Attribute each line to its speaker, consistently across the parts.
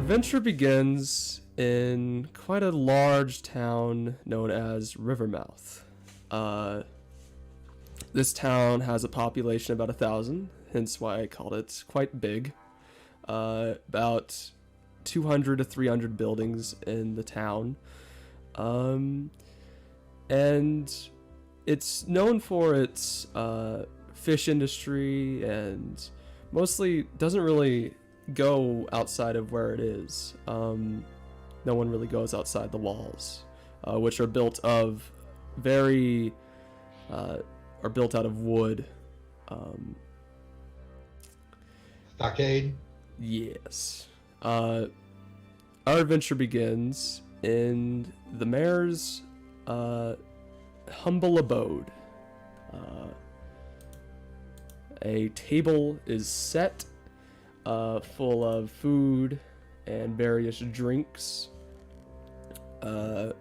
Speaker 1: adventure begins in quite a large town known as Rivermouth. This town has a population of about 1,000, hence why I called it quite big. About 200 to 300 buildings in the town. And it's known for its fish industry and mostly doesn't really go outside of where it is. No one really goes outside the walls, which are built of are built out of wood.
Speaker 2: Stockade?
Speaker 1: Yes. Our adventure begins in the mayor's humble abode. A table is set full of food and various drinks. A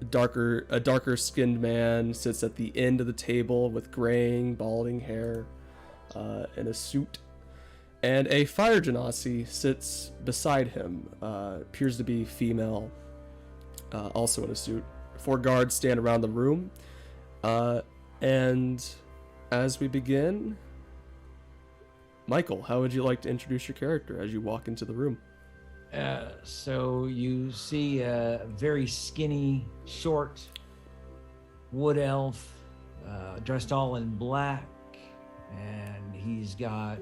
Speaker 1: darker skinned man sits at the end of the table with graying, balding hair in a suit. And a fire genasi sits beside him, appears to be female, also in a suit. 4 guards stand around the room, and as we begin, Michael, how would you like to introduce your character as you walk into the room?
Speaker 3: So you see a very skinny, short wood elf, dressed all in black, and he's got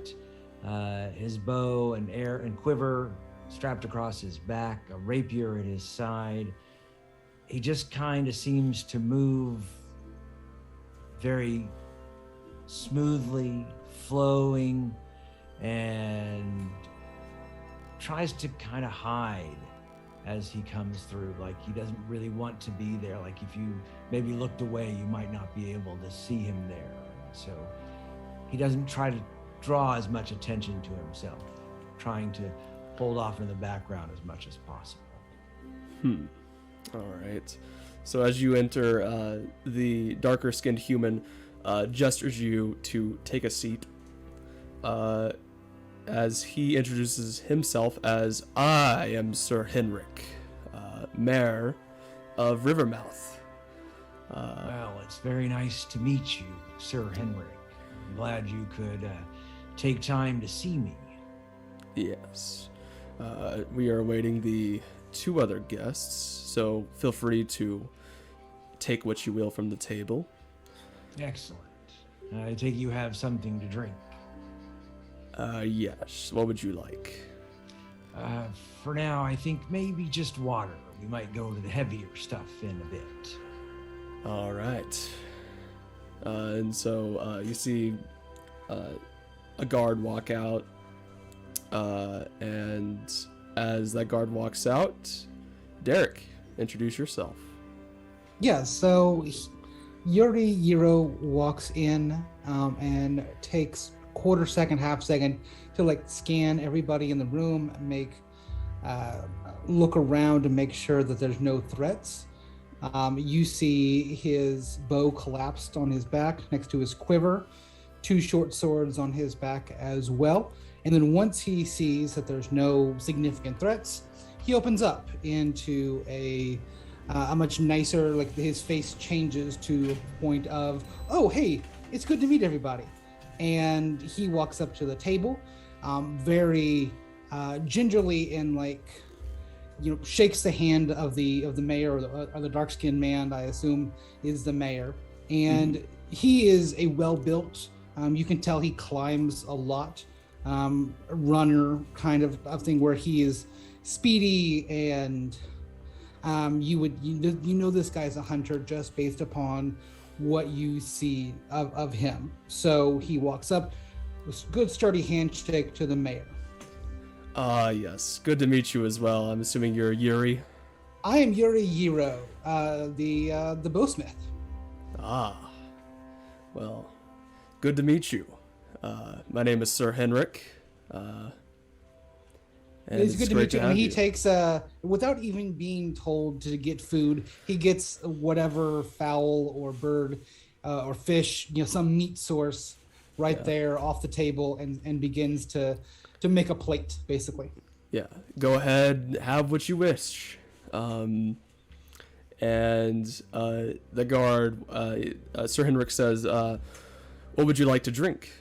Speaker 3: his bow and quiver strapped across his back, a rapier at his side. He just kind of seems to move very smoothly, flowing, and tries to kind of hide as he comes through, like he doesn't really want to be there. Like if you maybe looked away, you might not be able to see him there. So he doesn't try to draw as much attention to himself, trying to hold off in the background as much as possible.
Speaker 1: All right. So as you enter, the darker skinned human gestures you to take a seat. As he introduces himself as, I am Sir Henrik, Mayor of Rivermouth.
Speaker 3: Well, it's very nice to meet you, Sir Henrik. I'm glad you could take time to see me.
Speaker 1: Yes. We are awaiting the 2 other guests, so feel free to take what you will from the table.
Speaker 3: Excellent. I take you have something to drink.
Speaker 1: Yes. What would you like?
Speaker 3: For now, I think maybe just water. We might go to the heavier stuff in a bit.
Speaker 1: All right. And so you see a guard walk out, and as that guard walks out, Derek, introduce yourself.
Speaker 4: Yeah, so Yuri Yiro walks in and takes quarter second, half second to like scan everybody in the room, make look around to make sure that there's no threats. You see his bow collapsed on his back next to his quiver, 2 short swords on his back as well. And then once he sees that there's no significant threats, he opens up into a much nicer, like his face changes to a point of, oh, hey, it's good to meet everybody. And he walks up to the table, very gingerly, and like, shakes the hand of the mayor, or the dark-skinned man, I assume is the mayor. And he is a well-built, you can tell he climbs a lot, runner kind of thing, where he is speedy, and you know this guy's a hunter just based upon what you see of him. So he walks up with a good sturdy handshake to the mayor.
Speaker 1: Yes. Good to meet you as well. I'm assuming you're Yuri.
Speaker 4: I am Yuri Yiro, the bowsmith.
Speaker 1: Well, good to meet you. My name is Sir Henrik.
Speaker 4: It's good to meet you. And he takes, without even being told to get food, he gets whatever fowl or bird or fish, some meat source right there off the table, and begins to to make a plate, basically.
Speaker 1: Yeah, go ahead, have what you wish. And the guard, Sir Henrik says, what would you like to drink?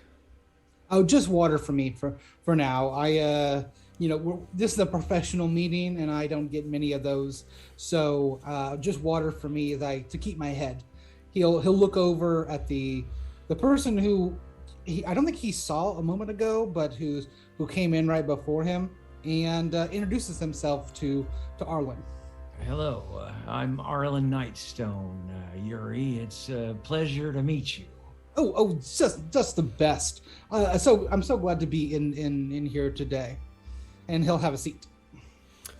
Speaker 4: Oh, just water for me for now. This is a professional meeting, and I don't get many of those. So just water for me, to keep my head. He'll look over at the person who I don't think he saw a moment ago, but who came in right before him, and introduces himself to Arlen.
Speaker 3: Hello, I'm Arlen Nightstone, Yuri. It's a pleasure to meet you.
Speaker 4: Oh, just the best. So I'm so glad to be in here today, and he'll have a seat.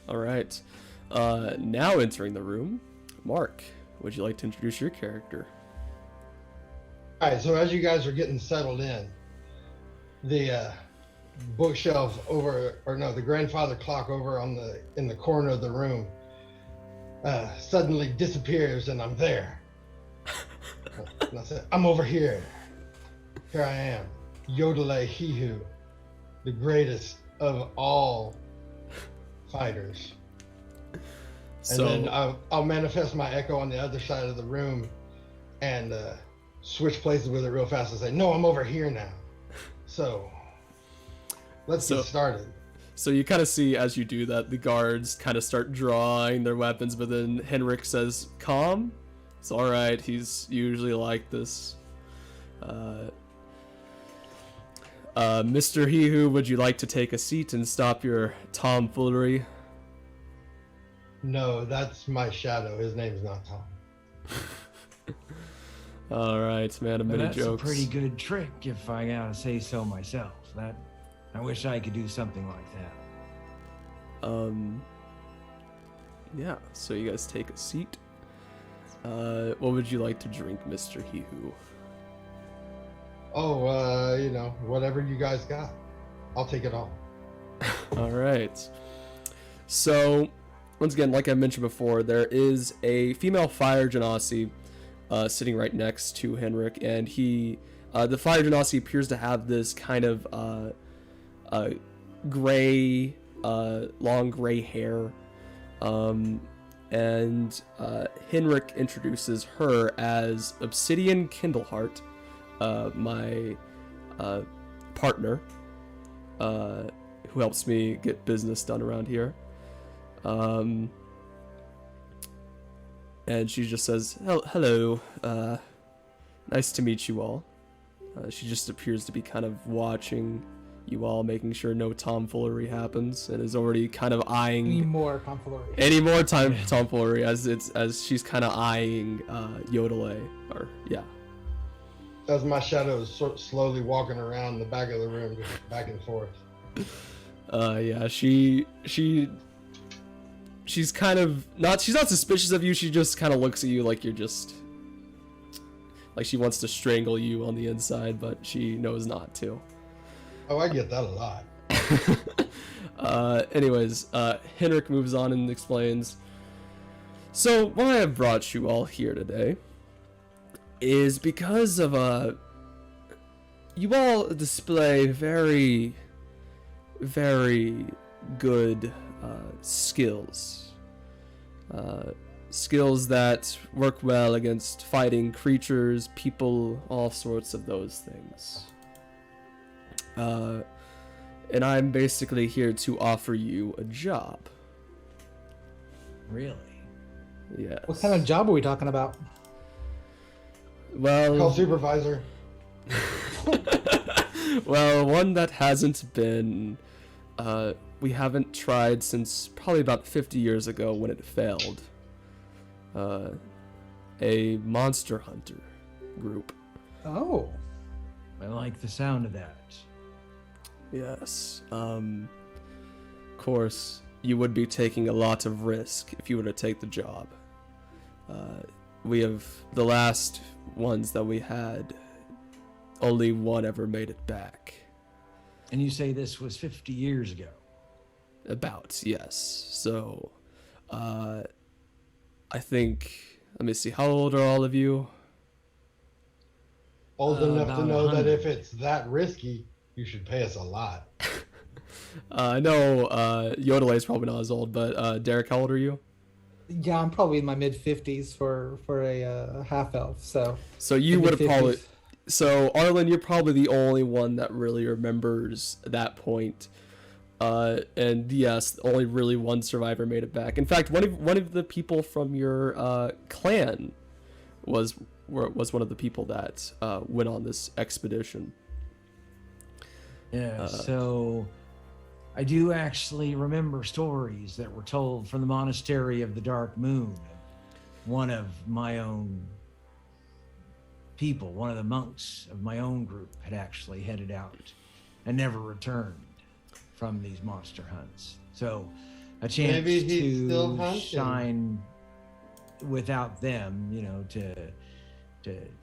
Speaker 1: All right. Now entering the room, Mark, would you like to introduce your character?
Speaker 2: All right, so as you guys are getting settled in, the bookshelf the grandfather clock over in the corner of the room suddenly disappears, and I'm there. And I said, I'm over here. Here I am, Yodele Hihu, the greatest of all fighters. And then I'll manifest my echo on the other side of the room and switch places with it real fast and say, no, I'm over here now. So let's get started.
Speaker 1: So you kind of see as you do that, the guards kind of start drawing their weapons, but then Henrik says, calm. It's all right. He's usually like this. Mr. Hihu, would you like to take a seat and stop your tomfoolery?
Speaker 2: No, that's my shadow. His name's not Tom.
Speaker 1: All right, man of many
Speaker 3: That's
Speaker 1: jokes.
Speaker 3: a pretty good trick, if I gotta say so myself. I wish I could do something like that.
Speaker 1: Yeah, so you guys take a seat. What would you like to drink, Mr. Hihu?
Speaker 2: Oh, whatever you guys got. I'll take it all.
Speaker 1: All right. So, once again, like I mentioned before, there is a female fire genasi sitting right next to Henrik, and the fire genasi appears to have this kind of gray, long gray hair. And Henrik introduces her as Obsidian Kindleheart, my partner, who helps me get business done around here. And she just says, hello, nice to meet you all. She just appears to be kind of watching you all, making sure no tomfoolery happens, and is already kind of eyeing
Speaker 4: Any more
Speaker 1: tomfoolery as she's kind of eyeing Yodele, or yeah.
Speaker 2: As my shadow is slowly walking around the back of the room, just back and forth.
Speaker 1: Yeah, she's kind of she's not suspicious of you. She just kind of looks at you like you're just like she wants to strangle you on the inside, but she knows not to.
Speaker 2: Oh, I get that a lot.
Speaker 1: Anyways, Henrik moves on and explains. So, why I have brought you all here today is because of you all display very, very good skills. Skills that work well against fighting creatures, people, all sorts of those things. And I'm basically here to offer you a job.
Speaker 3: Really?
Speaker 1: Yes.
Speaker 4: What kind of job are we talking about?
Speaker 1: Well,
Speaker 2: Call supervisor.
Speaker 1: well, one that hasn't been, we haven't tried since probably about 50 years ago when it failed. A monster hunter group.
Speaker 4: Oh.
Speaker 3: I like the sound of that.
Speaker 1: Yes. Of course, you would be taking a lot of risk if you were to take the job. We have the last ones that we had, only one ever made it back.
Speaker 3: And you say this was 50 years ago?
Speaker 1: About, yes. So, I think, let me see, how old are all of you?
Speaker 2: Old enough to
Speaker 3: about
Speaker 2: know that
Speaker 3: 100.
Speaker 2: if it's that risky, you should pay us a lot.
Speaker 1: I know Yodele is probably not as old, but Derek, how old are you?
Speaker 4: Yeah, I'm probably in my mid 50s for a half elf.
Speaker 1: So you would have
Speaker 4: mid-50s.
Speaker 1: probably. So Arlen, you're probably the only one that really remembers that point. And yes, only really one survivor made it back. In fact, one of the people from your clan was one of the people that went on this expedition.
Speaker 3: Yeah, so I do actually remember stories that were told from the Monastery of the Dark Moon. One of my own people, one of the monks of my own group, had actually headed out and never returned from these monster hunts. So a chance
Speaker 2: Maybe he's still
Speaker 3: to
Speaker 2: hunting.
Speaker 3: shine without them, to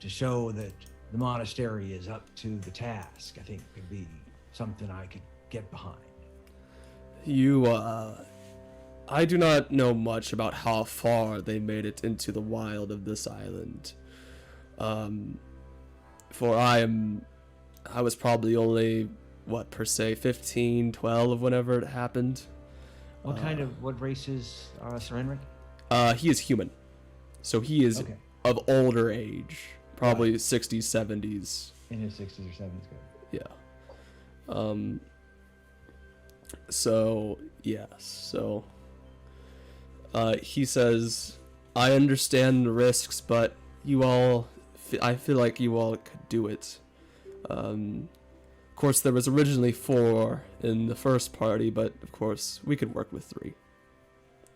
Speaker 3: show that the monastery is up to the task, I think could be something I could get behind.
Speaker 1: I do not know much about how far they made it into the wild of this island. For I was probably only, per se, 15, 12 whenever it happened.
Speaker 3: What race is Sir Henrik?
Speaker 1: He is human. So he is
Speaker 3: Okay.
Speaker 1: of older age, probably 60s, 70s.
Speaker 3: In his 60s or 70s, good.
Speaker 1: Yeah. So, yes. So, he says, I understand the risks, but I feel like you all could do it. Of course, there was originally 4 in the first party, but of course, we could work with 3.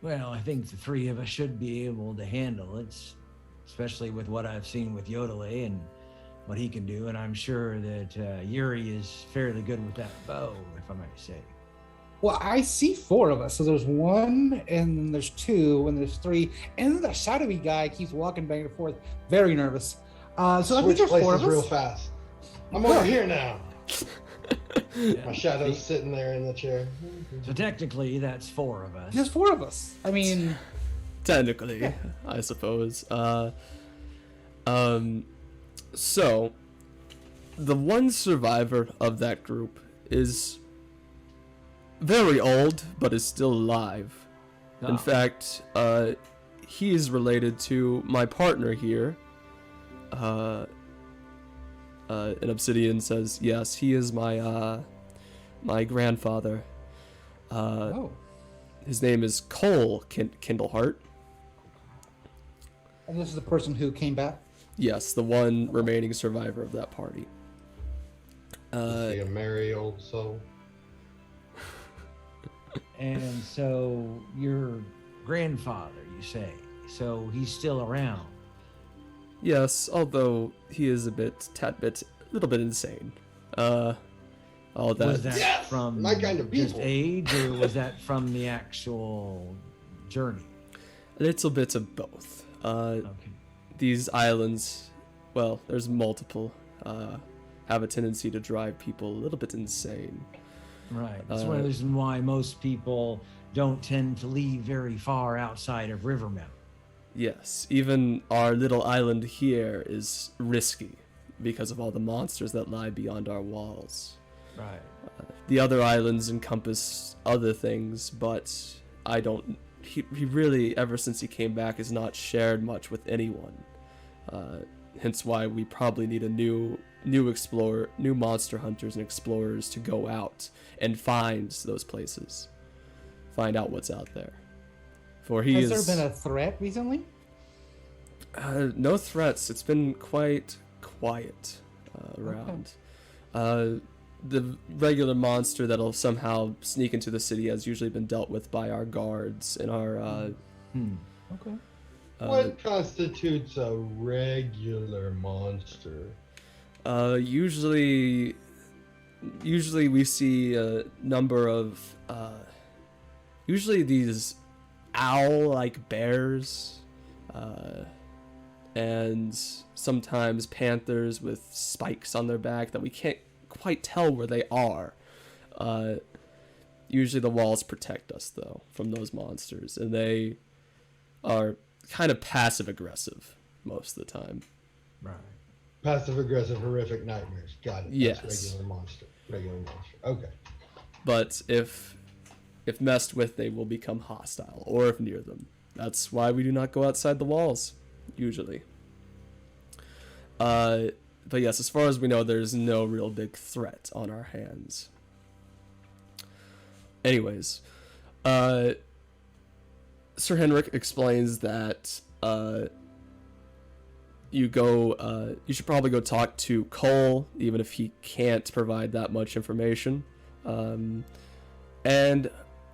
Speaker 3: Well, I think the 3 of us should be able to handle it, especially with what I've seen with Yodele and what he can do. And I'm sure that Yuri is fairly good with that bow, if I might say.
Speaker 4: Well, I see 4 of us. So there's 1, and then there's 2, and there's 3, and then the shadowy guy keeps walking back and forth, very nervous. So I think
Speaker 2: Switch
Speaker 4: there's 4
Speaker 2: places
Speaker 4: of
Speaker 2: real
Speaker 4: us.
Speaker 2: fast. I'm over here now.
Speaker 3: Yeah.
Speaker 2: My shadow's sitting there in the chair.
Speaker 3: So technically, that's 4 of us.
Speaker 4: There's 4 of us. I mean,
Speaker 1: Technically, I suppose. So, the one survivor of that group is very old, but is still alive. In
Speaker 3: Ah.
Speaker 1: fact, he is related to my partner here. And Obsidian says, yes, he is my grandfather.
Speaker 4: oh.
Speaker 1: His name is Cole Kindleheart.
Speaker 4: And this is the person who came back.
Speaker 1: Yes, the one remaining survivor of that party.
Speaker 2: Is he a merry old soul?
Speaker 3: And so your grandfather, you say, so he's still around.
Speaker 1: Yes, although he is a little bit insane. All that.
Speaker 3: Was that
Speaker 2: Yes!
Speaker 3: from
Speaker 2: My kind of
Speaker 3: just
Speaker 2: people.
Speaker 3: age, or was that from the actual journey?
Speaker 1: A little bit of both.
Speaker 3: Okay.
Speaker 1: These islands, well, there's multiple, have a tendency to drive people a little bit insane.
Speaker 3: Right. That's one of the reasons why most people don't tend to leave very far outside of Rivermouth.
Speaker 1: Yes, even our little island here is risky because of all the monsters that lie beyond our walls.
Speaker 3: Right.
Speaker 1: The other islands encompass other things, but he really, ever since he came back, has not shared much with anyone. Hence why we probably need a new monster hunters and explorers to go out and find those places. Find out what's out there. For he
Speaker 4: Has
Speaker 1: is...
Speaker 4: there been a threat recently?
Speaker 1: no threats. It's been quite quiet around. The regular monster that'll somehow sneak into the city has usually been dealt with by our guards and our...
Speaker 4: Okay.
Speaker 2: What constitutes a regular monster?
Speaker 1: Usually we see a number of... usually these owl-like bears, and sometimes panthers with spikes on their back that we can't quite tell where they are. Usually the walls protect us, though, from those monsters, and they are kind of passive-aggressive most of the time.
Speaker 3: Right.
Speaker 2: Passive aggressive horrific nightmares. Got it.
Speaker 1: Yes.
Speaker 2: That's regular monster. Regular monster. Okay.
Speaker 1: but if messed with, they will become hostile, or if near them. That's why we do not go outside the walls, usually. But yes, as far as we know, there's no real big threat on our hands. Anyways, Sir Henrik explains that you should probably go talk to Cole, even if he can't provide that much information. And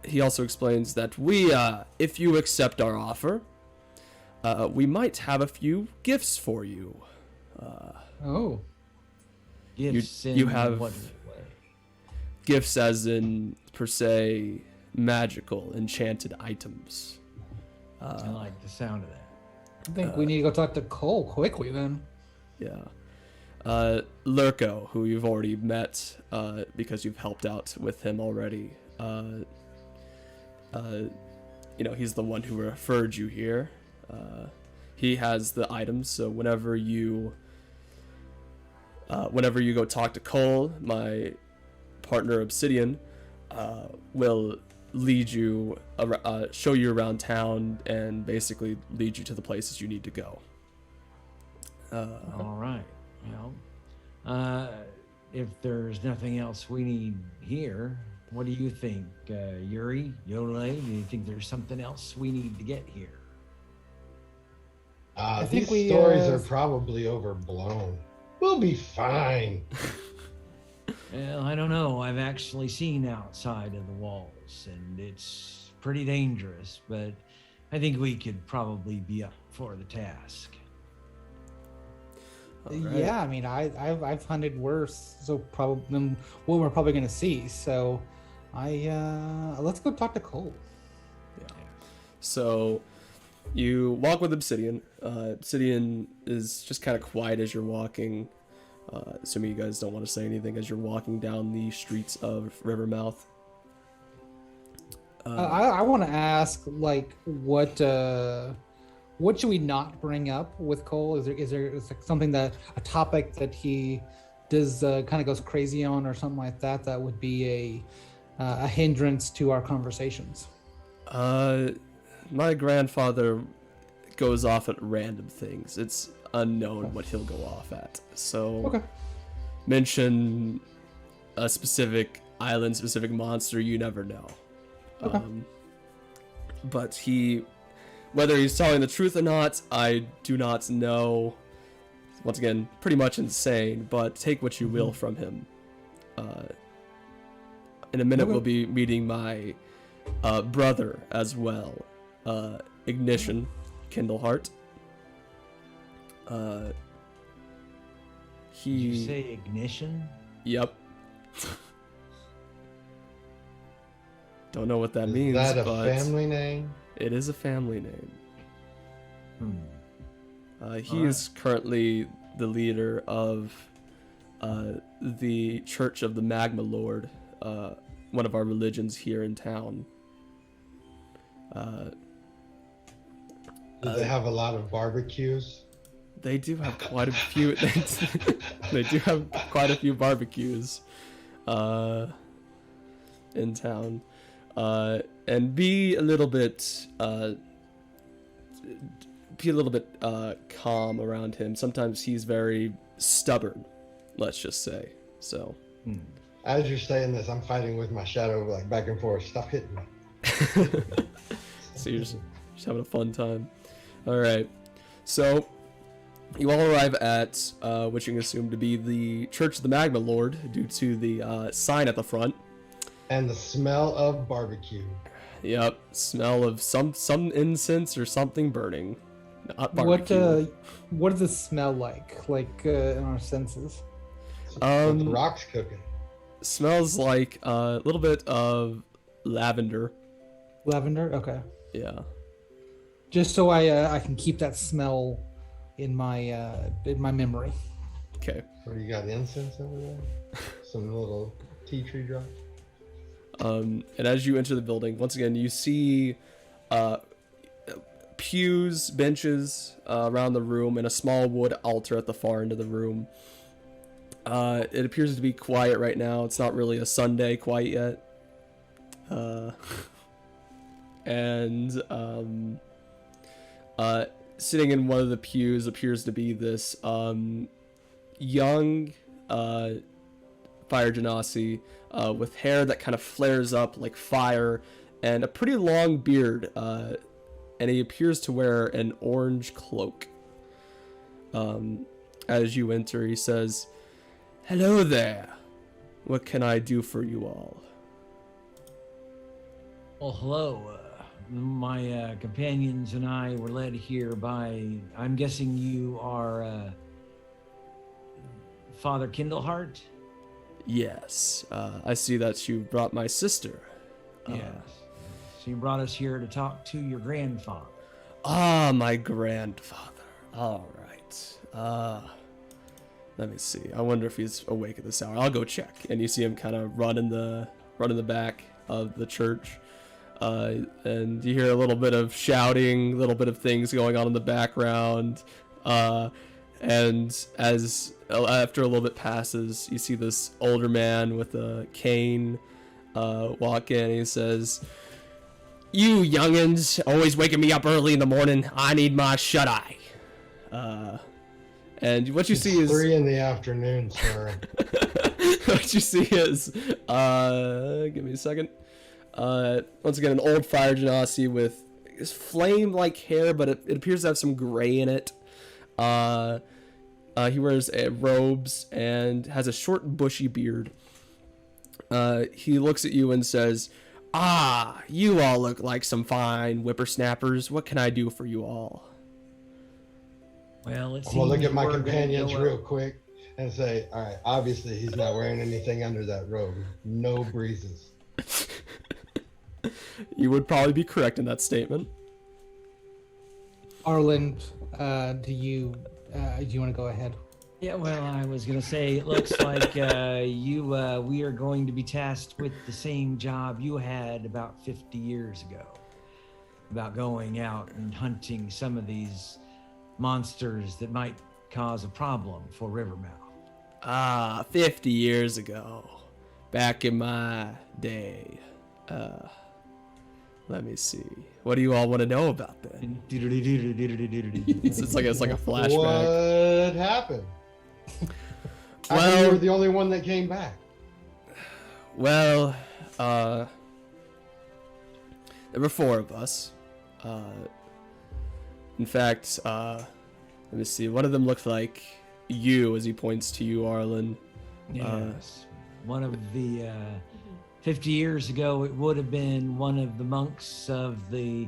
Speaker 1: he also explains that if you accept our offer, we might have a few gifts for you.
Speaker 3: Gifts
Speaker 1: you
Speaker 3: in
Speaker 1: have
Speaker 3: what way?
Speaker 1: Gifts as in, per se, magical, enchanted items.
Speaker 3: I like the sound of that.
Speaker 4: I think we need to go talk to Cole quickly then.
Speaker 1: Yeah. Lurko, who you've already met because you've helped out with him already. He's the one who referred you here. He has the items, so whenever you go talk to Cole, my partner Obsidian will lead you, show you around town, and basically lead you to the places you need to go.
Speaker 3: All right. Well, if there's nothing else we need here, what do you think, Yuri, Yodele? Do you think there's something else we need to get here?
Speaker 2: I
Speaker 4: think
Speaker 2: these stories are probably overblown. We'll be fine.
Speaker 3: Well, I don't know. I've actually seen outside of the walls, and it's pretty dangerous, but I think we could probably be up for the task.
Speaker 1: Alright.
Speaker 4: Yeah, I mean, I've hunted worse, so probably than what we're probably gonna see. So, let's go talk to Cole.
Speaker 1: Yeah. So you walk with Obsidian. Obsidian is just kind of quiet as you're walking. Assuming you guys don't want to say anything as you're walking down the streets of Rivermouth.
Speaker 4: I want to ask, like, what should we not bring up with Cole? Is there something a topic that he does kind of goes crazy on, or something like that, that would be a hindrance to our conversations?
Speaker 1: My grandfather goes off at random things. It's unknown what he'll go off at. So
Speaker 4: Okay.
Speaker 1: mention a specific island, specific monster, you never know.
Speaker 4: Okay.
Speaker 1: But whether he's telling the truth or not, I do not know. Once again, pretty much insane, but take what you will from him. In a minute,
Speaker 4: Okay.
Speaker 1: we'll be meeting my brother as well. Ignition, Kindleheart.
Speaker 3: Did you say ignition?
Speaker 1: Yep. Don't know what that means,
Speaker 2: Is that a
Speaker 1: but
Speaker 2: family name?
Speaker 1: it is a family name. He
Speaker 3: Alright.
Speaker 1: is currently the leader of the Church of the Magma Lord, one of our religions here in town.
Speaker 2: Do they have a lot of barbecues?
Speaker 1: They do have quite a few. They do have quite a few barbecues in town, and be a little bit calm around him. Sometimes he's very stubborn, let's just say. So,
Speaker 2: As you're saying this, I'm fighting with my shadow, like back and forth. Stop hitting me.
Speaker 1: so you're just having a fun time. All right, so you all arrive at what you can assume to be the Church of the Magma Lord due to the sign at the front.
Speaker 2: And the smell of barbecue.
Speaker 1: Yep, smell of some incense or something burning. Not barbecue.
Speaker 4: What does it smell like in our senses?
Speaker 2: What the rock's cooking.
Speaker 1: Smells like a little bit of lavender.
Speaker 4: Lavender. Okay.
Speaker 1: Yeah.
Speaker 4: Just so I can keep that smell in my memory.
Speaker 1: Okay.
Speaker 2: What do you got? Incense over there? Some little tea tree drops.
Speaker 1: And as you enter the building, once again, you see pews, benches around the room, and a small wood altar at the far end of the room. It appears to be quiet right now. It's not really a Sunday quite yet. And sitting in one of the pews appears to be this young fire genasi with hair that kind of flares up like fire and a pretty long beard, and he appears to wear an orange cloak. As you enter, he says, "Hello there. What can I do for you all?"
Speaker 3: Well, hello. My companions and I were led here by, I'm guessing you are Father Kindleheart?
Speaker 1: Yes, I see that you brought my sister.
Speaker 3: Yes. So you brought us here to talk to your grandfather.
Speaker 1: Ah, my grandfather. All right. Let me see. I wonder if he's awake at this hour. I'll go check. And you see him kind of run in the back of the church. And you hear a little bit of shouting, a little bit of things going on in the background. And as after a little bit passes, you see this older man with a cane walk in. He says, "You youngins, always waking me up early in the morning. I need my shut-eye." And what you see is
Speaker 2: 3 in the afternoon, sir.
Speaker 1: what you see is give me a second. Once again, an old fire genasi with flame-like hair, but it appears to have some gray in it. He wears robes and has a short, bushy beard. He looks at you and says, "Ah, you all look like some fine whippersnappers. What can I do for you all?"
Speaker 3: Well,
Speaker 2: I'm gonna look at my companions real quick and say, all right, obviously he's not wearing anything under that robe. No breezes.
Speaker 1: You would probably be correct in that statement.
Speaker 4: Arlen, do you want to go ahead?
Speaker 3: Yeah, well, I was going to say, it looks like we are going to be tasked with the same job you had about 50 years ago. About going out and hunting some of these monsters that might cause a problem for Rivermouth.
Speaker 1: Ah, 50 years ago. Back in my day. Let me see. What do you all want to know about then? It's like a flashback.
Speaker 2: What happened?
Speaker 1: Well,
Speaker 2: you were the only one that came back.
Speaker 1: Well, there were 4 of us. In fact, let me see. One of them looked like you, as he points to you, Arlen.
Speaker 3: Yes. One of the 50 years ago, it would have been one of the monks of the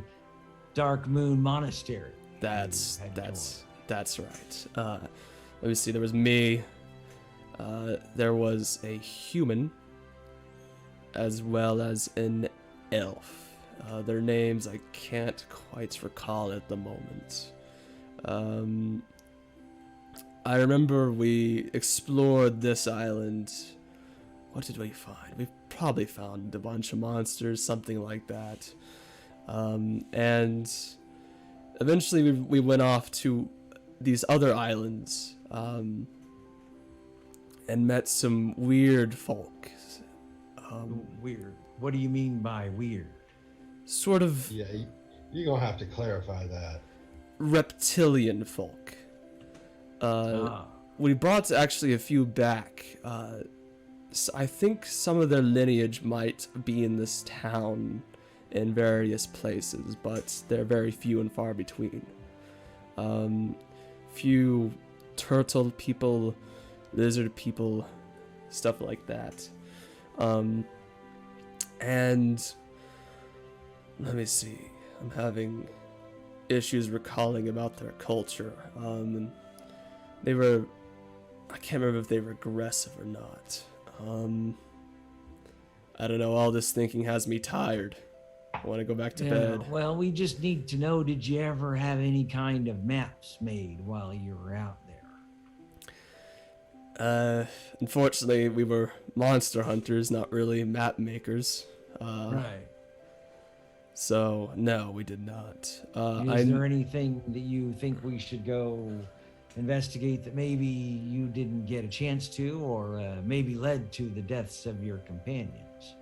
Speaker 3: Dark Moon Monastery.
Speaker 1: That's right. Let me see. There was me. There was a human, as well as an elf. Their names I can't quite recall at the moment. I remember we explored this island. What did we find? We probably found a bunch of monsters, something like that. And eventually we went off to these other islands and met some weird folk.
Speaker 3: Weird. What do you mean by weird?
Speaker 1: Sort of
Speaker 2: Yeah, you're going to have to clarify that.
Speaker 1: reptilian folk. We brought actually a few back. I think some of their lineage might be in this town in various places, but they're very few and far between. Few turtle people, lizard people, stuff like that. And let me see. I'm having issues recalling about their culture. And they were, I can't remember if they were aggressive or not. I don't know, all this thinking has me tired. I want to go back to bed.
Speaker 3: Well, we just need to know, did you ever have any kind of maps made while you were out there?
Speaker 1: Unfortunately, we were monster hunters, not really map makers.
Speaker 3: Right.
Speaker 1: So, no, we did not.
Speaker 3: Is there anything that you think we should go investigate that maybe you didn't get a chance to, or maybe led to the deaths of your companions?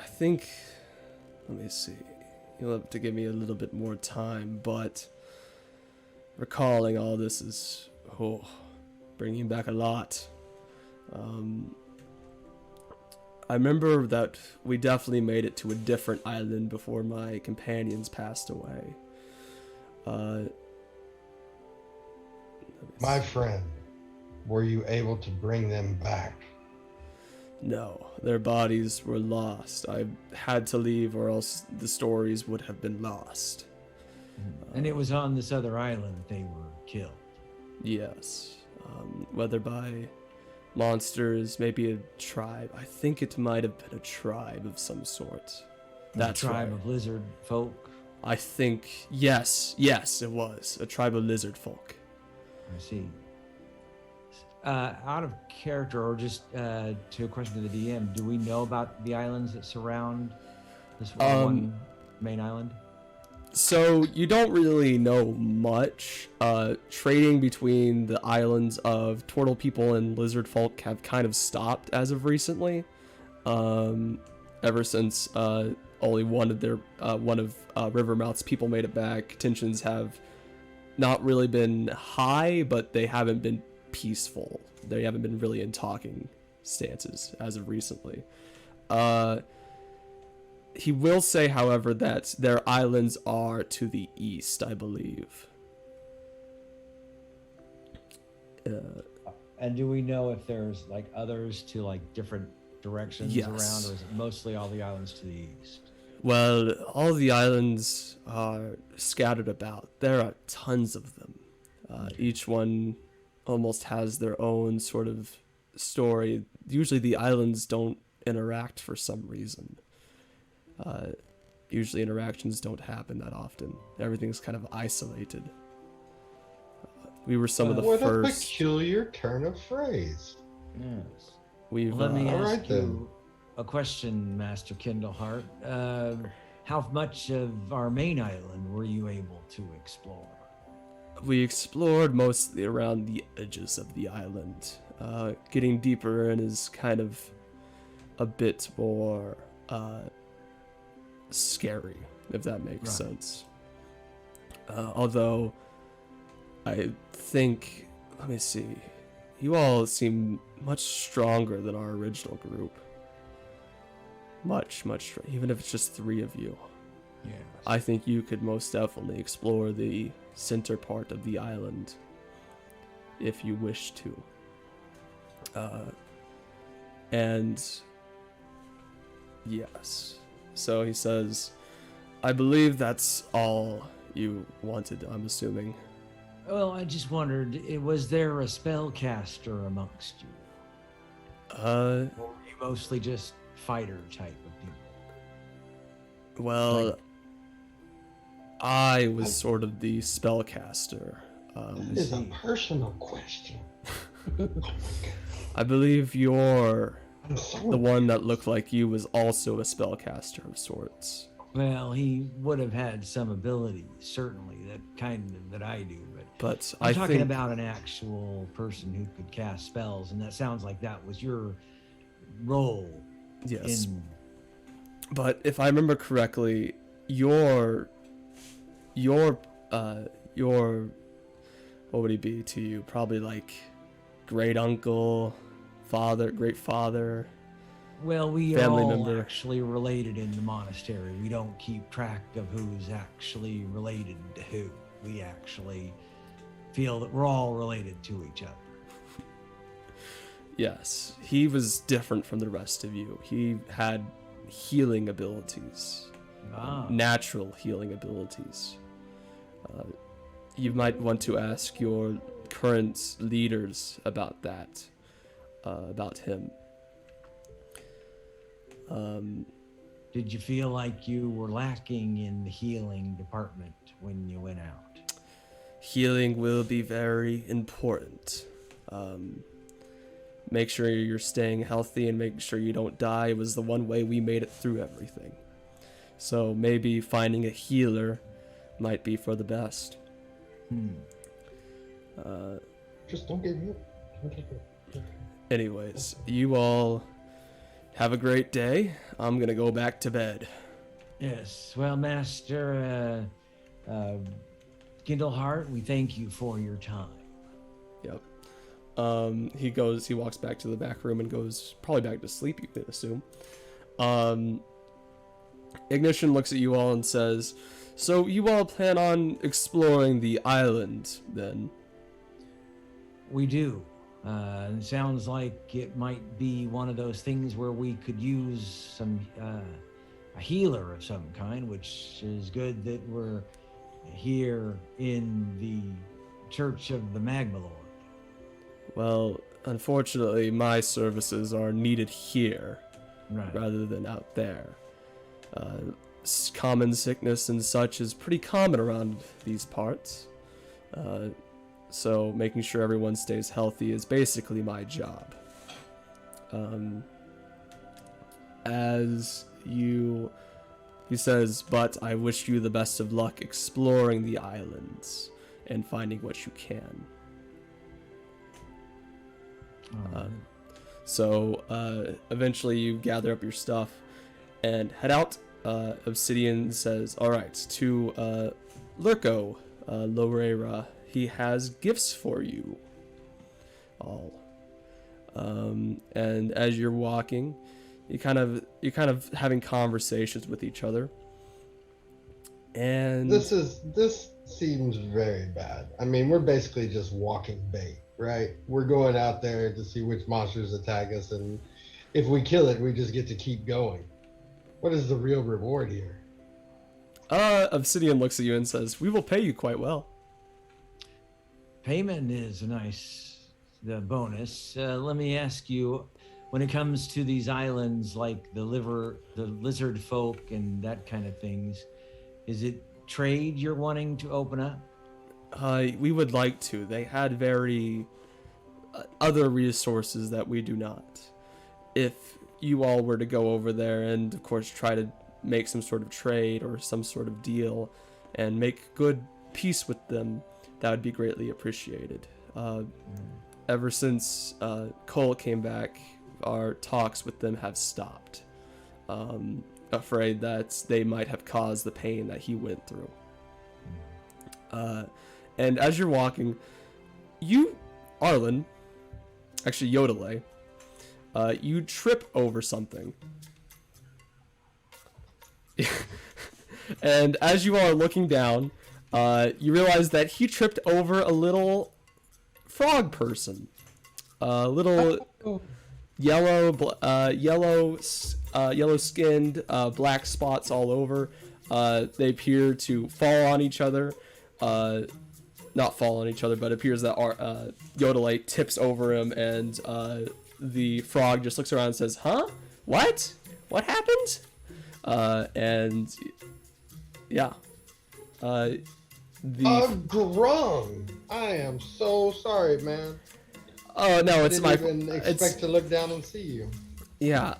Speaker 1: I think, let me see. You'll have to give me a little bit more time, but recalling all this is, bringing back a lot. I remember that we definitely made it to a different island before my companions passed away.
Speaker 2: My friend, were you able to bring them back?
Speaker 1: No, their bodies were lost. I had to leave or else the stories would have been lost.
Speaker 3: And it was on this other island that they were killed.
Speaker 1: Yes. Whether by monsters, maybe a tribe. I think it might have been a tribe of some sort. That's
Speaker 3: a tribe
Speaker 1: right.
Speaker 3: of lizard folk.
Speaker 1: I think, yes, it was. A tribe of lizard folk.
Speaker 3: I see. Out of character, or just to a question to the DM, do we know about the islands that surround this one main island?
Speaker 1: So you don't really know much. Trading between the islands of turtle people and lizard folk have kind of stopped as of recently. Ever since only one of Rivermouth's people made it back, tensions have not really been high, but they haven't been peaceful. They haven't been really in talking stances as of recently. He will say, however, that their islands are to the east, I believe.
Speaker 3: And do we know if there's like others to like different directions
Speaker 1: Yes.
Speaker 3: around, or is it mostly all the islands to the east?
Speaker 1: Well, all the islands are scattered about. There are tons of them. Each one almost has their own sort of story. Usually the islands don't interact for some reason. Usually interactions don't happen that often. Everything's kind of isolated. We were some of the
Speaker 2: What
Speaker 1: first.
Speaker 2: a peculiar turn of phrase.
Speaker 3: Yes.
Speaker 1: We've
Speaker 3: Let me
Speaker 2: all
Speaker 3: ask
Speaker 2: right,
Speaker 3: you
Speaker 2: then.
Speaker 3: a question, Master Kindleheart. How much of our main island were you able to explore?
Speaker 1: we explored mostly around the edges of the island. Getting deeper in is kind of a bit more scary, if that makes sense. Although I think, let me see, you all seem much stronger than our original group. Much even if it's just 3 of you.
Speaker 3: Yes.
Speaker 1: I think you could most definitely explore the center part of the island if you wish to. And yes. So he says, I believe that's all you wanted, I'm assuming.
Speaker 3: Well, I just wondered, was there a spellcaster amongst you? Or were you mostly just fighter type of people?
Speaker 1: Well,
Speaker 3: Like-
Speaker 1: I was sort of the spellcaster.
Speaker 2: This is a personal question.
Speaker 1: I believe you're
Speaker 2: I'm so
Speaker 1: the one that looked like you was also a spellcaster of sorts.
Speaker 3: Well, he would have had some abilities, certainly, that I do, but
Speaker 1: But
Speaker 3: I'm talking
Speaker 1: think
Speaker 3: about an actual person who could cast spells, and that sounds like that was your role.
Speaker 1: yes.
Speaker 3: In
Speaker 1: But if I remember correctly, your what would he be to you? Probably like great uncle, great father.
Speaker 3: well, we
Speaker 1: Family
Speaker 3: are all
Speaker 1: member.
Speaker 3: actually related in the monastery. We don't keep track of who's actually related to who. We actually feel that we're all related to each other.
Speaker 1: Yes, he was different from the rest of you. He had healing abilities, natural healing abilities. You might want to ask your current leaders about that, about him.
Speaker 3: Did you feel like you were lacking in the healing department when you went out?
Speaker 1: Healing will be very important. Make sure you're staying healthy and make sure you don't die was the one way we made it through everything. So maybe finding a healer might be for the best.
Speaker 2: Just don't get hit.
Speaker 1: Anyways, you all Have a great day. I'm gonna go back to bed.
Speaker 3: Yes. Well, Master Gindleheart, we thank you for your time.
Speaker 1: Yep. He walks back to the back room and goes probably back to sleep, you could assume. Ignition looks at you all and says, so you all plan on exploring the island, then?
Speaker 3: We do. It sounds like it might be one of those things where we could use a healer of some kind, which is good that we're here in the Church of the Magma Lord.
Speaker 1: Well, unfortunately, my services are needed here,
Speaker 3: Right.
Speaker 1: rather than out there. Common sickness and such is pretty common around these parts. So making sure everyone stays healthy is basically my job. He says, but I wish you the best of luck exploring the islands and finding what you can. So eventually you gather up your stuff and head out. Obsidian says, alright, to Lurko, Lorera, he has gifts for you all. And as you're walking, you're kind of having conversations with each other. And
Speaker 2: this seems very bad. I mean, we're basically just walking bait, right? We're going out there to see which monsters attack us, and if we kill it, we just get to keep going. What is the real reward here?
Speaker 1: Obsidian looks at you and says, we will pay you quite well.
Speaker 3: Payment is a nice bonus. Let me ask you, when it comes to these islands like the lizard folk and that kind of things, is it trade you're wanting to open up?
Speaker 1: We would like to. They had very other resources that we do not. If you all were to go over there and, of course, try to make some sort of trade or some sort of deal and make good peace with them, that would be greatly appreciated. Ever since Cole came back, our talks with them have stopped. Afraid that they might have caused the pain that he went through. And as you're walking, you, Arlen, actually Yodele, you trip over something. And as you are looking down, you realize that he tripped over a little frog person. Little yellow-skinned, black spots all over. They appear to fall on each other. Not fall on each other, but it appears that Yodele tips over him, and the frog just looks around and says, huh? What? What happened? And yeah.
Speaker 2: Grung! I am so sorry, man.
Speaker 1: Oh no, it's my.
Speaker 2: I didn't even expect to look down and see you.
Speaker 1: Yeah.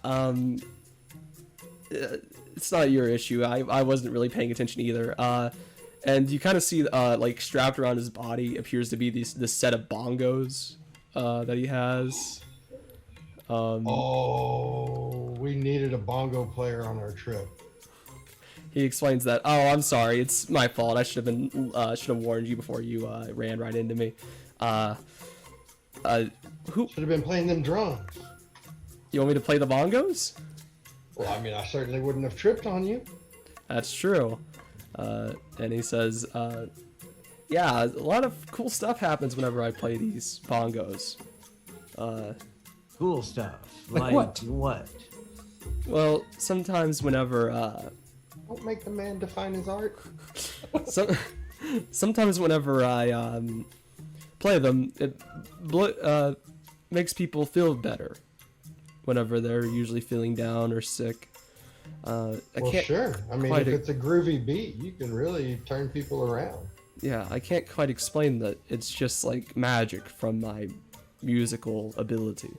Speaker 1: It's not your issue. I wasn't really paying attention either. And you kind of see like strapped around his body appears to be this set of bongos that he has.
Speaker 2: We needed a bongo player on our trip.
Speaker 1: He explains that, oh, I'm sorry, it's my fault. I should have warned you before you ran right into me. Who
Speaker 2: should have been playing them drums?
Speaker 1: You want me to play the bongos?
Speaker 2: Well, I mean, I certainly wouldn't have tripped on you.
Speaker 1: That's true. And he says, yeah, a lot of cool stuff happens whenever I play these bongos.
Speaker 3: Cool stuff.
Speaker 4: Like what?
Speaker 3: What?
Speaker 1: Well, sometimes whenever
Speaker 2: Don't make the man define his art.
Speaker 1: Sometimes whenever I play them, it makes people feel better. Whenever they're usually feeling down or sick.
Speaker 2: Sure. I mean, if it's a groovy beat, you can really turn people around.
Speaker 1: Yeah, I can't quite explain that. It's just like magic from my musical ability.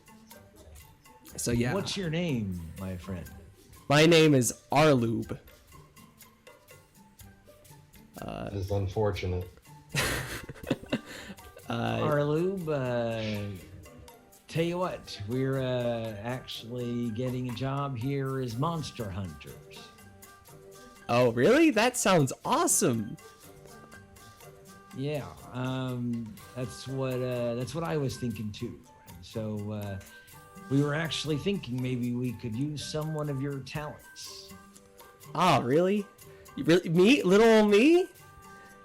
Speaker 1: So yeah.
Speaker 3: What's your name, my friend?
Speaker 1: My name is Arlube.
Speaker 2: It is unfortunate.
Speaker 3: Arlube, tell you what, we're actually getting a job here as monster hunters.
Speaker 1: Oh, really? That sounds awesome.
Speaker 3: Yeah, that's what I was thinking too. And so we were actually thinking maybe we could use some one of your talents.
Speaker 1: Oh, really? You really me, little old me?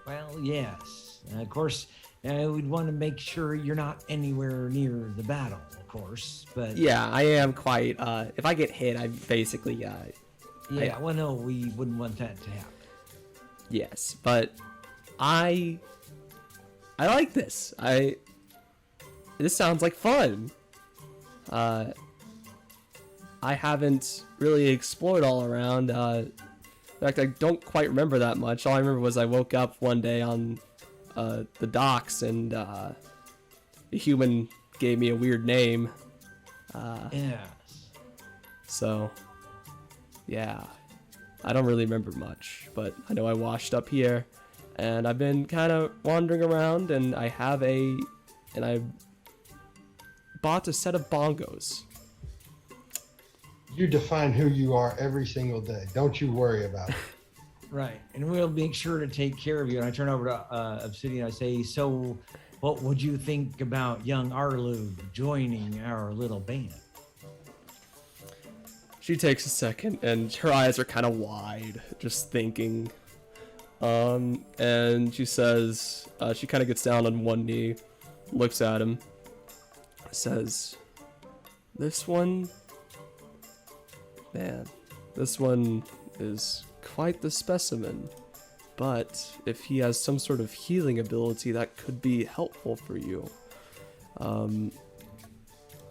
Speaker 3: Well, yes. Of course, we'd want to make sure you're not anywhere near the battle, of course. But
Speaker 1: Yeah, I am quite. If I get hit, I basically.
Speaker 3: yeah, well, no, we wouldn't want that to happen.
Speaker 1: Yes, but I like this. This sounds like fun. I haven't really explored all around. In fact, I don't quite remember that much. All I remember was I woke up one day on the docks and a human gave me a weird name.
Speaker 3: Yes.
Speaker 1: So, yeah. I don't really remember much, but I know I washed up here, and I've been kind of wandering around, and I bought a set of bongos.
Speaker 2: You define who you are every single day. Don't you worry about it.
Speaker 3: Right, and we'll make sure to take care of you. And I turn over to Obsidian. I say, so what would you think about young Arlu joining our little band?
Speaker 1: She takes a second, and her eyes are kind of wide, just thinking. And she says, she kind of gets down on one knee, looks at him, says, this one is quite the specimen, but if he has some sort of healing ability, that could be helpful for you.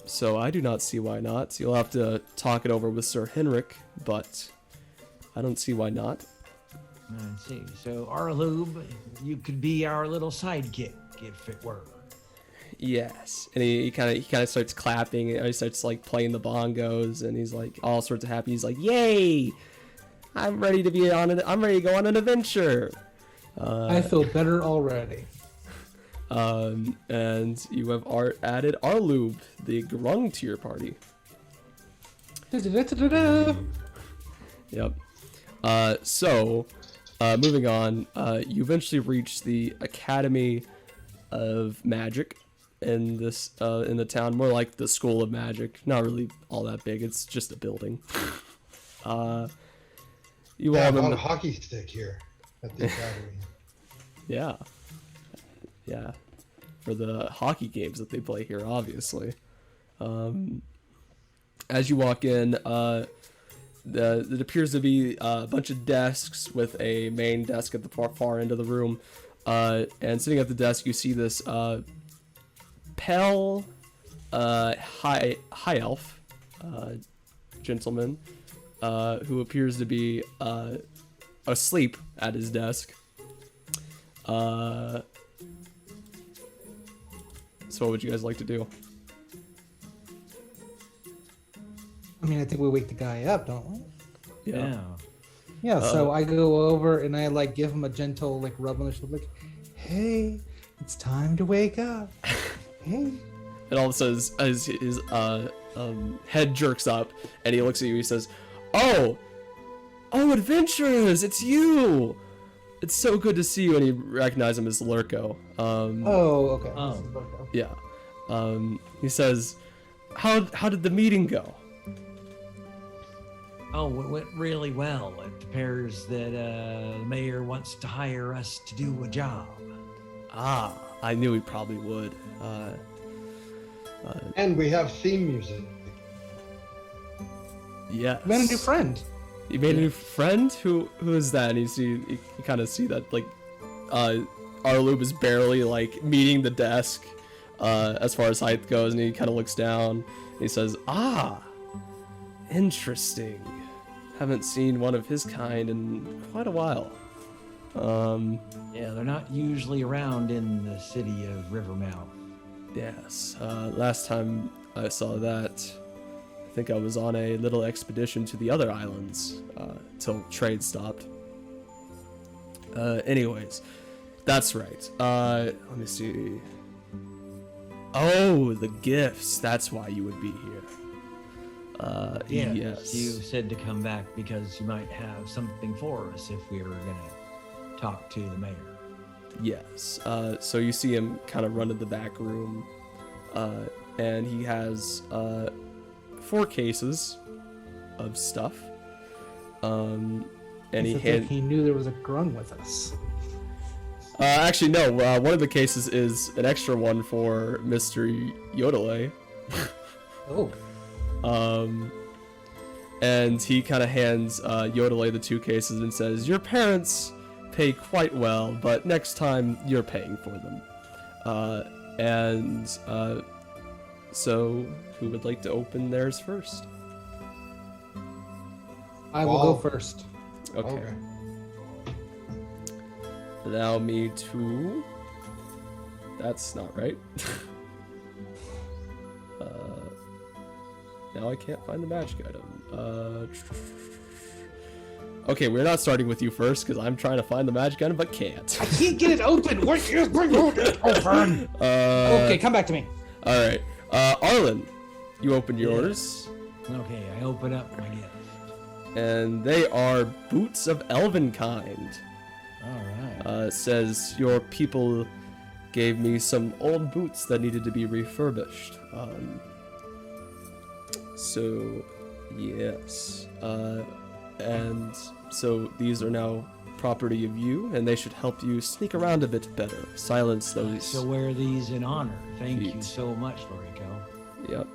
Speaker 1: So I do not see why not. You'll have to talk it over with Sir Henrik, but I don't see why not.
Speaker 3: I see. So Arlube, you could be our little sidekick, if it were.
Speaker 1: Yes, and he kind of starts clapping, and he starts like playing the bongos, and he's like all sorts of happy. He's like, "Yay! I'm ready to go on an adventure."
Speaker 4: I feel better already.
Speaker 1: And you have added Arlube, the grung, to your party.
Speaker 4: Da-da-da-da-da.
Speaker 1: Yep. So, moving on, you eventually reach the Academy of Magic in this in the town, more like the School of Magic. Not really all that big. It's just a building. You
Speaker 2: I
Speaker 1: all
Speaker 2: have
Speaker 1: remember
Speaker 2: a hockey stick here at the academy.
Speaker 1: Yeah. For the hockey games that they play here, obviously. As you walk in, it appears to be a bunch of desks with a main desk at the far end of the room. And sitting at the desk, you see this pale high elf gentleman who appears to be asleep at his desk. So what would you guys like to do?
Speaker 4: I mean, I think we wake the guy up, don't we?
Speaker 3: Yeah.
Speaker 4: Yeah, so I go over and I like give him a gentle like rub on the shoulder, like, "Hey, it's time to wake up." Hey.
Speaker 1: And all of a sudden, his head jerks up, and he looks at you. He says, "Oh, adventurers! It's you! It's so good to see you." And you recognize him as Lurko.
Speaker 4: Okay.
Speaker 3: Oh.
Speaker 1: Yeah. He says, "How did the meeting go?"
Speaker 3: Oh, it went really well. It appears that the mayor wants to hire us to do a job.
Speaker 1: Ah, I knew he probably would.
Speaker 2: And we have theme music.
Speaker 1: Yes.
Speaker 4: You made a new friend.
Speaker 1: You made a new friend? Who is that? And you kind of see that like Arlube is barely like meeting the desk as far as height goes, and he kind of looks down and he says, "Ah, interesting. Haven't seen one of his kind in quite a while."
Speaker 3: Yeah, they're not usually around in the city of Rivermouth.
Speaker 1: Yes. Last time I saw that, I think I was on a little expedition to the other islands till trade stopped. Anyways, that's right. Let me see. Oh, the gifts. That's why you would be here. Yes.
Speaker 3: You said to come back because you might have something for us if we were gonna talk to the mayor.
Speaker 1: Yes. So you see him kind of run to the back room, and he has 4 cases of stuff. And
Speaker 4: he knew there was a grung with us.
Speaker 1: Actually, no. One of the cases is an extra one for Mr. Yodelay.
Speaker 4: Oh.
Speaker 1: And he kind of hands Yodelay the 2 cases and says, "Your parents pay quite well, but next time you're paying for them." So who would like to open theirs first?
Speaker 4: I will go first.
Speaker 1: Okay. Allow me to... That's not right. Now I can't find the magic item. Okay, we're not starting with you first because I'm trying to find the magic item but can't.
Speaker 4: I can't get it open. Where is it open? Okay, come back to me.
Speaker 1: All right, Arlen, you open yours,
Speaker 3: Okay, I open up my gift.
Speaker 1: and they are boots of Elvenkind.
Speaker 3: All right.
Speaker 1: Says your people gave me some old boots that needed to be refurbished. So yes, and so these are now property of you, and they should help you sneak around a bit better. Silence
Speaker 3: I
Speaker 1: those.
Speaker 3: shall wear these in honor. Thank you
Speaker 1: feet.
Speaker 3: so much, Lorico.
Speaker 1: Yep.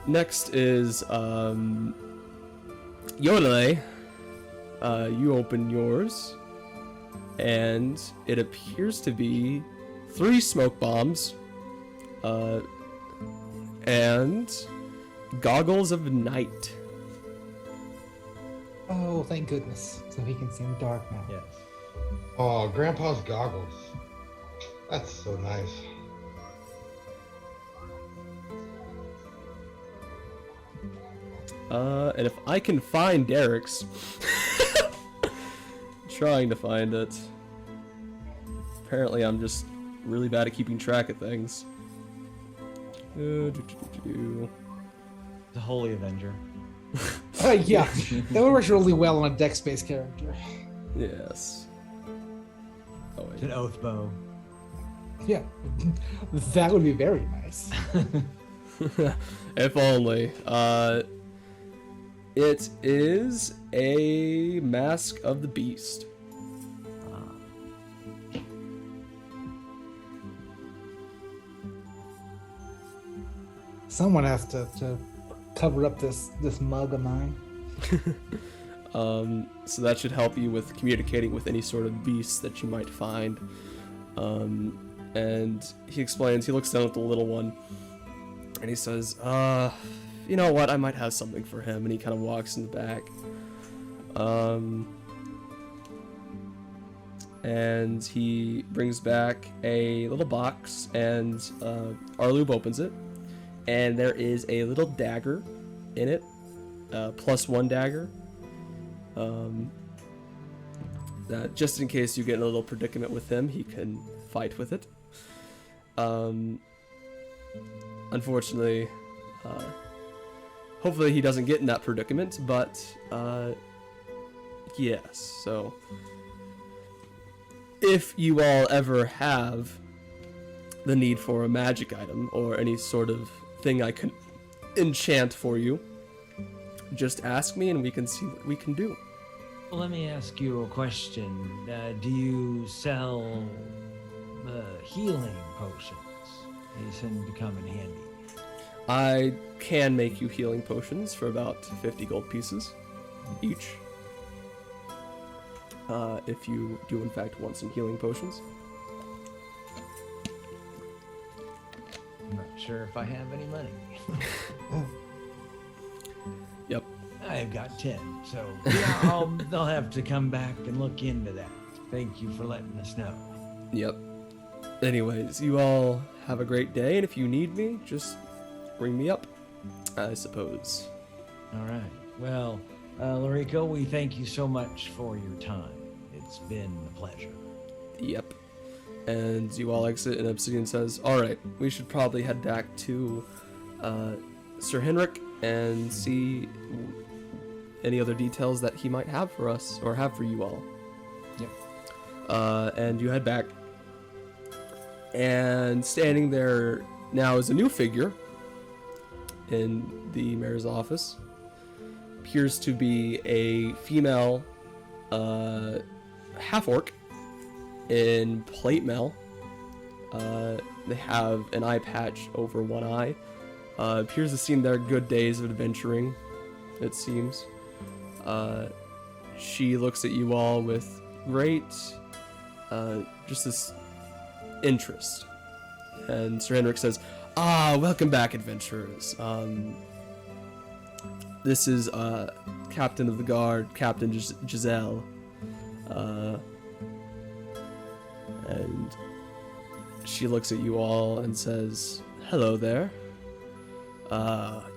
Speaker 1: Next is Yodelay. You open yours, and it appears to be 3 smoke bombs, and goggles of night.
Speaker 4: Oh, thank goodness. So he can see in the dark now.
Speaker 3: Yes.
Speaker 2: Oh, Grandpa's goggles. That's so nice.
Speaker 1: And if I can find Derek's, trying to find it. Apparently, I'm just really bad at keeping track of things.
Speaker 3: The Holy Avenger.
Speaker 4: Yeah, that works really well on a dex-based character.
Speaker 1: Yes. Oh
Speaker 3: It's an
Speaker 1: wait.
Speaker 3: oath bow.
Speaker 4: Yeah, that would be very nice.
Speaker 1: If only. It is a mask of the beast.
Speaker 4: Someone has to cover up this mug of mine.
Speaker 1: So that should help you with communicating with any sort of beast that you might find. And he explains, he looks down at the little one, and he says, you know what, I might have something for him. And he kind of walks in the back. And he brings back a little box, and Arlube opens it. And there is a little dagger in it, +1 dagger. That just in case you get in a little predicament with him, he can fight with it. Unfortunately, hopefully he doesn't get in that predicament, but yes, so if you all ever have the need for a magic item or any sort of thing I can enchant for you, just ask me and we can see what we can do.
Speaker 3: Well, let me ask you a question. Do you sell healing potions? They seem to come in handy.
Speaker 1: I can make you healing potions for about 50 gold pieces each. If you do in fact want some healing potions.
Speaker 3: I'm not sure if I have any money.
Speaker 1: Yep.
Speaker 3: I've got 10, so yeah, they'll have to come back and look into that. Thank you for letting us know.
Speaker 1: Yep. Anyways, you all have a great day, and if you need me, just bring me up, I suppose.
Speaker 3: All right. Well, Lorico, we thank you so much for your time. It's been a pleasure.
Speaker 1: Yep. And you all exit, and Obsidian says, "Alright, we should probably head back to Sir Henrik and see any other details that he might have for us, or have for you all."
Speaker 3: Yep.
Speaker 1: And you head back. And standing there now is a new figure in the mayor's office. Appears to be a female half-orc in plate mail. They have an eye patch over one eye. Appears to have seen their good days of adventuring, it seems. She looks at you all with great, just this interest. And Sir Henrik says, welcome back, adventurers. This is Captain of the Guard, Captain Giselle. And she looks at you all and says, "Hello there.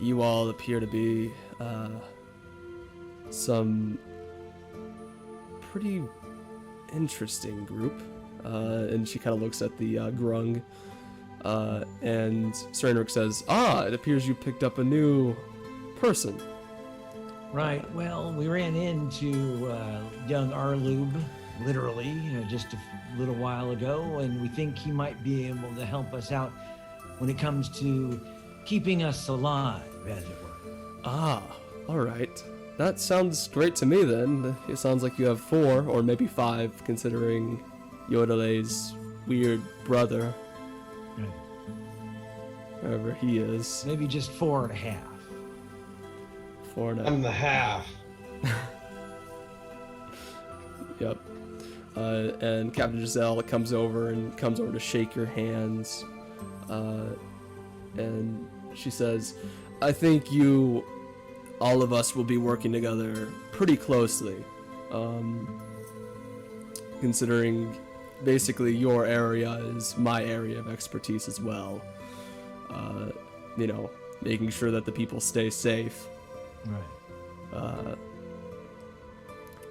Speaker 1: You all appear to be some pretty interesting group." And she kind of looks at the grung. And Sir Henrik says, "It appears you picked up a new person."
Speaker 3: Right. Well, we ran into young Arlube, literally, just a little while ago, and we think he might be able to help us out when it comes to keeping us alive, as it were.
Speaker 1: All right. That sounds great to me then. It sounds like you have 4 or maybe 5, considering Yodele's weird brother,
Speaker 3: Right.
Speaker 1: wherever he is.
Speaker 3: Maybe just 4.5.
Speaker 1: 4
Speaker 2: I'm the half.
Speaker 1: Yep. And Captain Giselle comes over to shake your hands. And she says, "I think all of us will be working together pretty closely. Considering basically your area is my area of expertise as well. Making sure that the people stay safe."
Speaker 3: Right.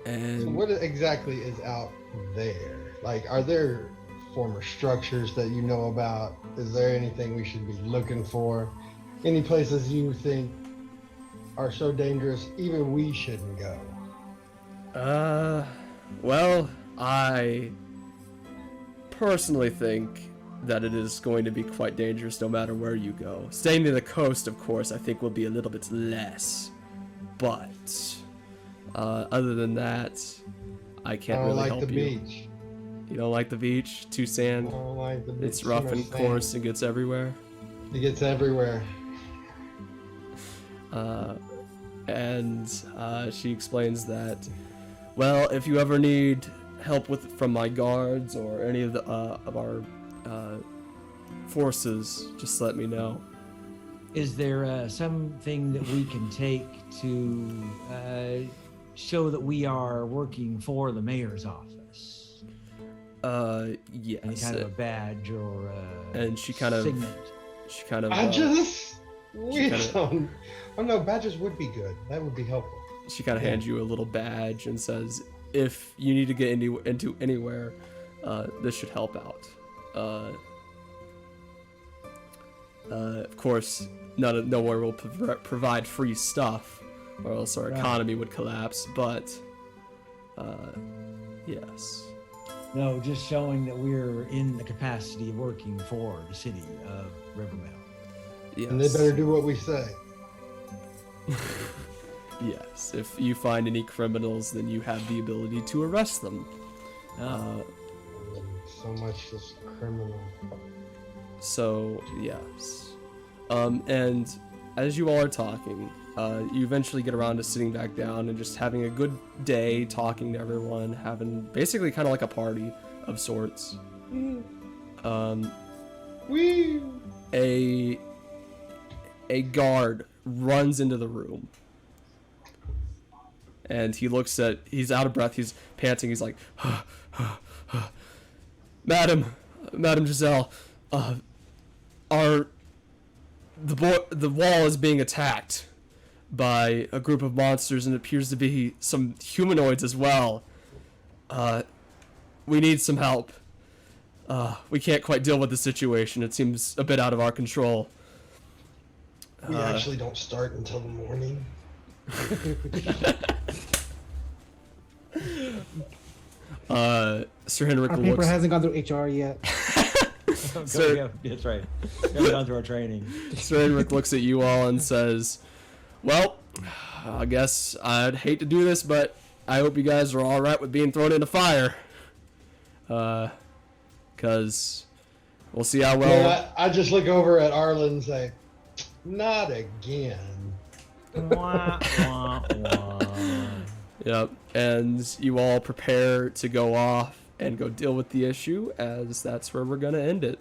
Speaker 1: And
Speaker 2: So what exactly is out there? Like, are there former structures that you know about? Is there anything we should be looking for? Any places you think are so dangerous even we shouldn't go?
Speaker 1: Well, I personally think that it is going to be quite dangerous no matter where you go. Staying near the coast, of course, I think will be a little bit less. But other than that, I can't really help you.
Speaker 2: I don't like the beach.
Speaker 1: You don't like the beach? Too
Speaker 2: I
Speaker 1: sand?
Speaker 2: don't like the beach.
Speaker 1: It's
Speaker 2: Too
Speaker 1: rough
Speaker 2: much
Speaker 1: and
Speaker 2: sand.
Speaker 1: coarse and gets everywhere.
Speaker 2: It gets everywhere.
Speaker 1: And she explains that, well, if you ever need help from my guards or any of our forces, just let me know.
Speaker 3: Is there something that we can take to show that we are working for the mayor's office?
Speaker 1: Yes.
Speaker 3: Any kind of a badge or
Speaker 1: And she kind of
Speaker 3: signet?
Speaker 2: Badges? We
Speaker 1: kinda-
Speaker 2: don't. Oh no, badges would be good. That would be helpful.
Speaker 1: She kind of hands you a little badge and says, if you need to get into anywhere, this should help out. Of course, nowhere will provide free stuff, or else our economy would collapse. But yes.
Speaker 3: No, just showing that we're in the capacity of working for the city of Rivermouth.
Speaker 1: Yes.
Speaker 2: And they better do what we say.
Speaker 1: Yes. If you find any criminals, then you have the ability to arrest them.
Speaker 2: So much this criminal.
Speaker 1: So, yes. And as you all are talking, you eventually get around to sitting back down and just having a good day, talking to everyone, having basically kind of like a party of sorts.
Speaker 2: Wee!
Speaker 1: A guard runs into the room. And he's out of breath, he's panting, he's like, Madam Giselle, the wall is being attacked by a group of monsters, and it appears to be some humanoids as well. we need some help. We can't quite deal with the situation. It seems a bit out of our control.
Speaker 2: We actually don't start until the morning.
Speaker 1: Sir Henrik
Speaker 4: Our paper
Speaker 1: looks.
Speaker 4: hasn't gone through HR yet.
Speaker 1: Sir-
Speaker 3: That's right. Going on to our training.
Speaker 1: Sir Henrik looks at you all and says, "Well, I guess I'd hate to do this, but I hope you guys are all right with being thrown into fire. Cause we'll see how well."
Speaker 2: Yeah, I just look over at Arlen and say, "Not again."
Speaker 3: Wah, wah, wah.
Speaker 1: Yep. And you all prepare to go off and go deal with the issue, as that's where we're gonna end it.